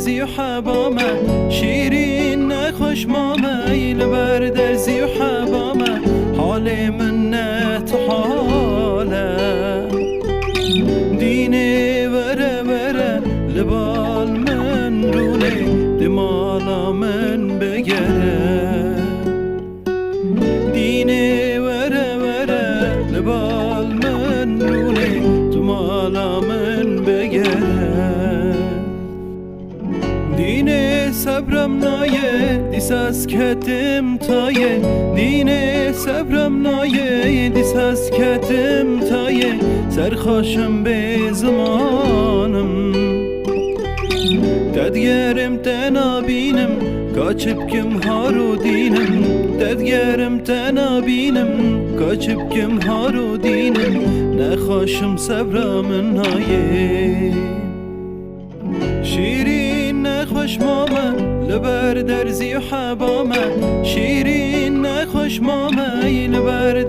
درزی و حبامه شیرین نخوش مامه لبر درزی و حبامه حال من نه تو حاله دینه وره وره لبال من رونه دمالا من بگره دینه وره وره لبال من رونه دمالا من بگره دینه صبرم نایه دیس از کتم تایه دینه صبرم نایه دیس از کتم تایه سرخاشم به زمانم ددگرم تنابینم کاچب کم هارو دینم ددگرم تنابینم کاچب کم هارو دینم نخواشم صبرم نایه شیرین نخوش ماما لبر درزی و حبامه شیرین نخوش ماما لبر